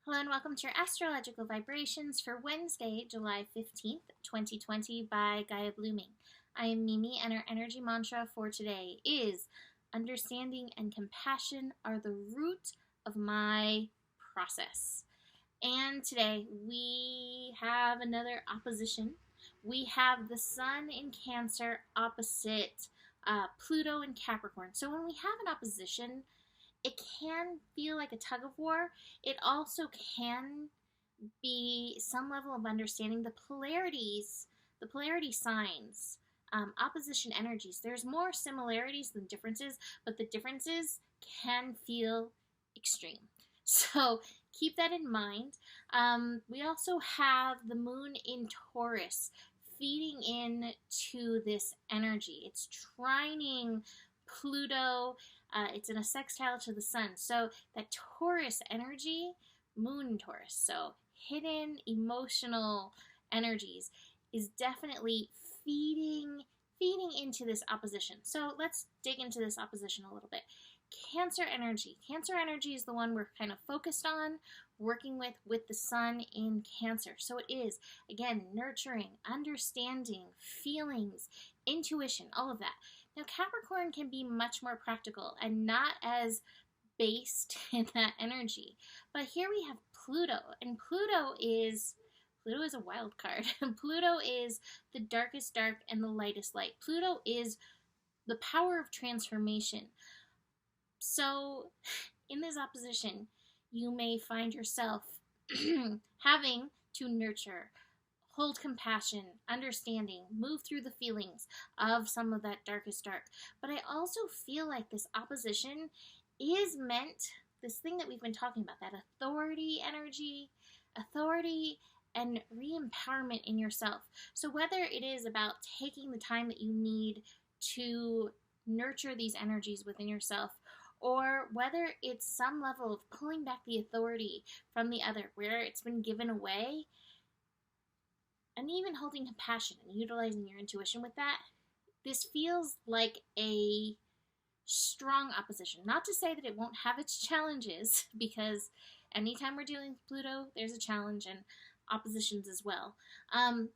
Hello and welcome to your astrological vibrations for Wednesday, July 15th, 2020 by Gaia Blooming. I am Mimi and our energy mantra for today is understanding and compassion are the root of my process. And today we have another opposition. We have the Sun in Cancer opposite Pluto in Capricorn. So when we have an opposition, it can feel like a tug of war. It also can be some level of understanding the polarities, the polarity signs, opposition energies. There's more similarities than differences, but the differences can feel extreme. So keep that in mind. We also have the moon in Taurus feeding into this energy. It's trining Pluto. It's in a sextile to the sun. So that Taurus energy, moon Taurus, so hidden emotional energies, is definitely feeding into this opposition. So let's dig into this opposition a little bit. Cancer energy. Cancer energy is the one we're kind of focused on, working with the sun in Cancer. So it is, again, nurturing, understanding, feelings, intuition, all of that. Now, Capricorn can be much more practical and not as based in that energy. But here we have Pluto, and Pluto is a wild card. Pluto is the darkest dark and the lightest light. Pluto is the power of transformation. So, in this opposition, you may find yourself having to nurture, hold compassion, understanding, move through the feelings of some of that darkest dark. But I also feel like this opposition is meant, this thing that we've been talking about, that authority energy, authority and re-empowerment in yourself. So whether it is about taking the time that you need to nurture these energies within yourself, or whether it's some level of pulling back the authority from the other where it's been given away, and even holding compassion and utilizing your intuition with that, this feels like a strong opposition. Not to say that it won't have its challenges, because anytime we're dealing with Pluto, there's a challenge and oppositions as well. The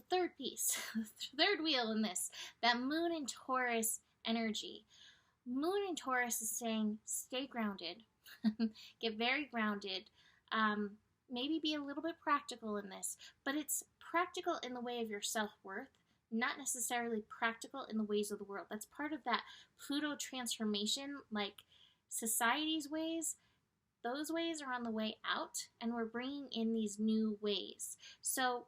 third piece, the third wheel in this, that moon in Taurus energy. Moon in Taurus is saying, stay grounded, get very grounded, maybe be a little bit practical in this, but it's practical in the way of your self-worth, not necessarily practical in the ways of the world. That's part of that Pluto transformation, like society's ways. Those ways are on the way out, and we're bringing in these new ways. So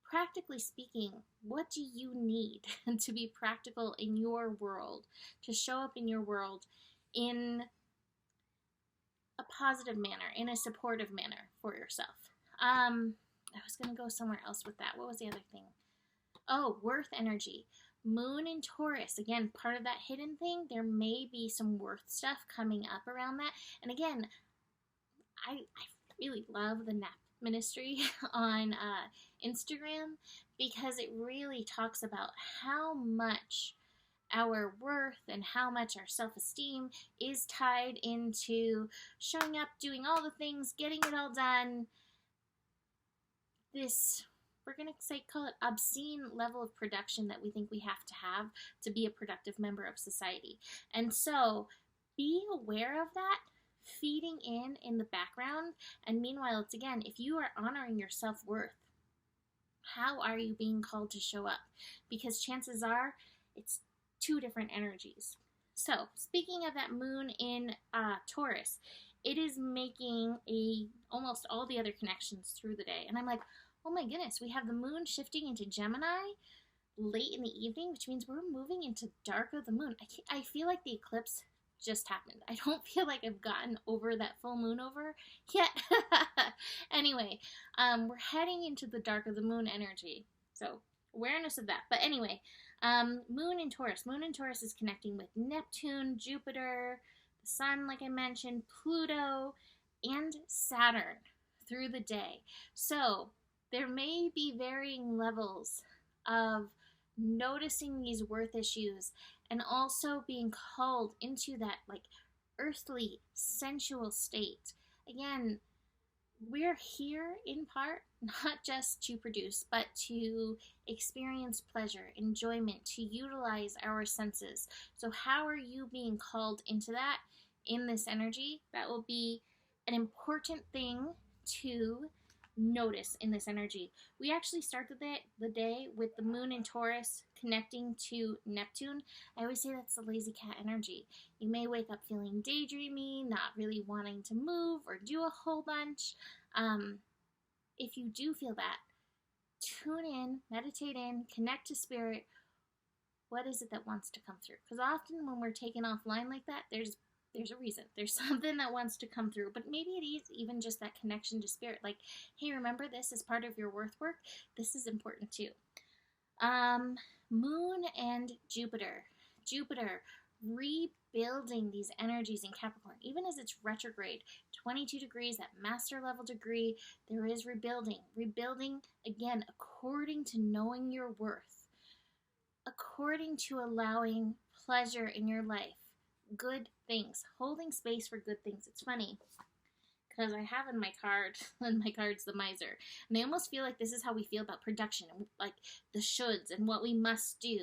practically speaking, what do you need to be practical in your world, to show up in your world in a positive manner, in a supportive manner for yourself? I was going to go somewhere else with that. What was the other thing? Oh, worth energy. Moon in Taurus, again, part of that hidden thing. There may be some worth stuff coming up around that. And again, I really love the nap ministry on Instagram, because it really talks about how much our worth and how much our self-esteem is tied into showing up, doing all the things, getting it all done. This, we're going to call it obscene level of production that we think we have to be a productive member of society. And so be aware of that feeding in the background. And meanwhile, it's again, if you are honoring your self-worth, how are you being called to show up? Because chances are it's two different energies. So speaking of that moon in Taurus, it is making almost all the other connections through the day. And I'm like, oh my goodness, we have the moon shifting into Gemini late in the evening, which means we're moving into dark of the moon. I feel like the eclipse just happened. I don't feel like I've gotten over that full moon over yet. Anyway, we're heading into the dark of the moon energy. So awareness of that. But anyway, moon in Taurus. Moon in Taurus is connecting with Neptune, Jupiter, the sun, like I mentioned, Pluto, and Saturn through the day. So there may be varying levels of noticing these worth issues and also being called into that like earthly, sensual state. Again, we're here in part not just to produce, but to experience pleasure, enjoyment, to utilize our senses. So, how are you being called into that in this energy? That will be an important thing to notice in this energy. We actually started the day with the moon in Taurus connecting to Neptune. I always say that's the lazy cat energy. You may wake up feeling daydreamy, not really wanting to move or do a whole bunch. If you do feel that, tune in, meditate in, connect to spirit. What is it that wants to come through? Because often when we're taken offline like that, there's a reason. There's something that wants to come through. But maybe it is even just that connection to spirit. Like, hey, remember this as part of your worth work? This is important too. Moon and Jupiter. Jupiter rebuilding these energies in Capricorn. Even as it's retrograde, 22 degrees, that master level degree, there is rebuilding. Rebuilding, again, according to knowing your worth. According to allowing pleasure in your life. Good things, holding space for good things. It's funny because I have in my card, and my card's the miser, and I almost feel like this is how we feel about production, like the shoulds and what we must do.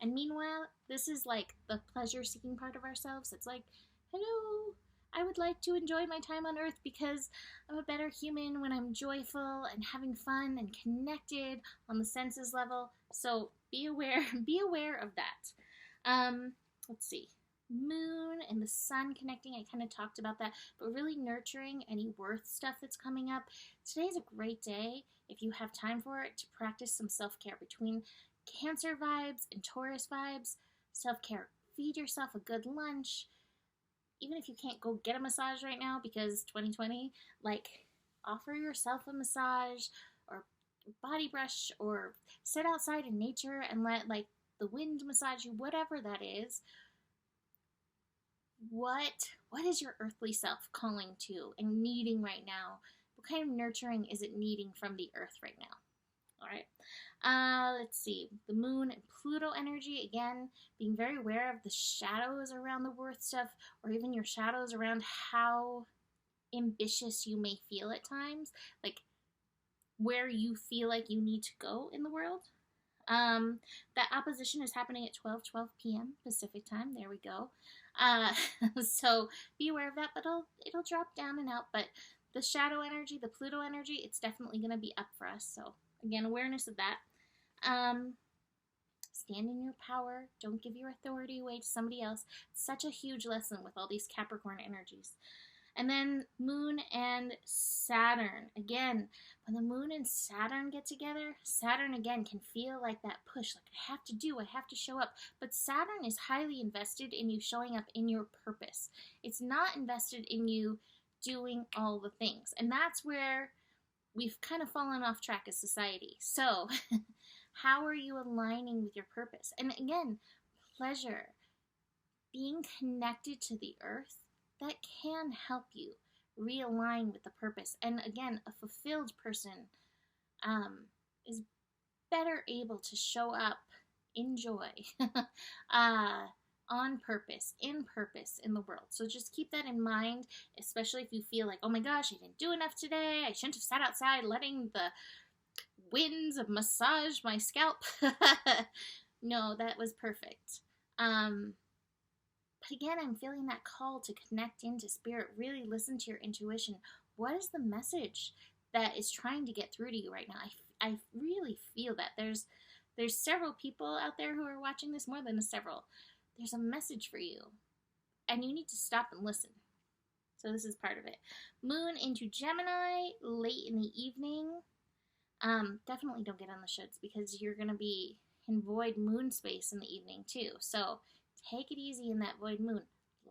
And meanwhile, this is like the pleasure-seeking part of ourselves. It's like, hello, I would like to enjoy my time on Earth because I'm a better human when I'm joyful and having fun and connected on the senses level. So be aware of that. Let's see. Moon and the sun connecting, I kind of talked about that, but really nurturing any worth stuff that's coming up. Today's a great day, if you have time for it, to practice some self-care between Cancer vibes and Taurus vibes. Self-care, feed yourself a good lunch. Even if you can't go get a massage right now because 2020, like, offer yourself a massage or body brush, or sit outside in nature and let, like, the wind massage you, whatever that is. What is your earthly self calling to and needing right now? What kind of nurturing is it needing from the earth right now? All right. Let's see. The moon and Pluto energy, again, being very aware of the shadows around the worth stuff, or even your shadows around how ambitious you may feel at times, like where you feel like you need to go in the world. That opposition is happening at 12 p.m. Pacific time. There we go. So be aware of that, but it'll drop down and out. But the shadow energy, the Pluto energy, it's definitely going to be up for us. So again, awareness of that. Stand in your power. Don't give your authority away to somebody else. It's such a huge lesson with all these Capricorn energies. And then Moon and Saturn. Again, when the Moon and Saturn get together, Saturn again can feel like that push, like I have to show up. But Saturn is highly invested in you showing up in your purpose. It's not invested in you doing all the things. And that's where we've kind of fallen off track as society. So, how are you aligning with your purpose? And again, pleasure, being connected to the earth, that can help you realign with the purpose. And again, a fulfilled person is better able to show up in joy, on purpose, in the world. So just keep that in mind, especially if you feel like, oh my gosh, I didn't do enough today. I shouldn't have sat outside letting the winds massage my scalp. No, that was perfect. But again, I'm feeling that call to connect into spirit, really listen to your intuition. What is the message that is trying to get through to you right now? I really feel that. There's several people out there who are watching this, more than several. There's a message for you, and you need to stop and listen. So this is part of it. Moon into Gemini late in the evening. Definitely don't get on the shoulds because you're going to be in void moon space in the evening too. So take it easy in that void moon.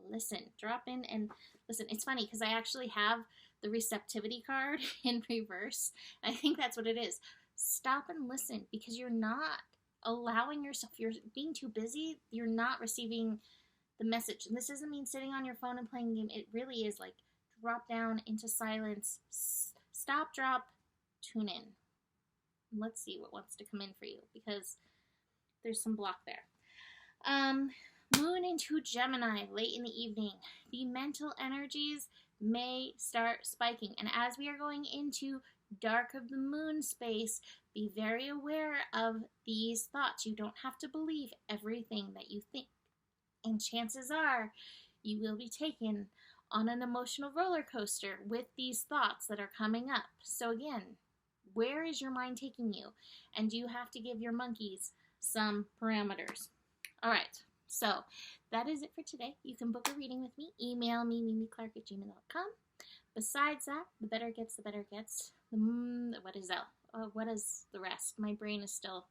Listen, drop in and listen. It's funny because I actually have the receptivity card in reverse. I think that's what it is. Stop and listen, because you're not allowing yourself, you're being too busy, you're not receiving the message. And this doesn't mean sitting on your phone and playing a game. It really is like drop down into silence, stop, drop, tune in. Let's see what wants to come in for you, because there's some block there. Moon into Gemini late in the evening. The mental energies may start spiking. And as we are going into dark of the moon space, be very aware of these thoughts. You don't have to believe everything that you think. And chances are you will be taken on an emotional roller coaster with these thoughts that are coming up. So again, where is your mind taking you? And do you have to give your monkeys some parameters? All right. So that is it for today. You can book a reading with me. Email me, mimiclark@gmail.com. Besides that, the better it gets, the better it gets. What is that? What is the rest? My brain is still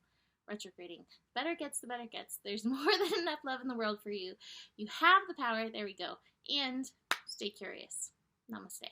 retrograding. The better it gets, the better it gets. There's more than enough love in the world for you. You have the power. There we go. And stay curious. Namaste.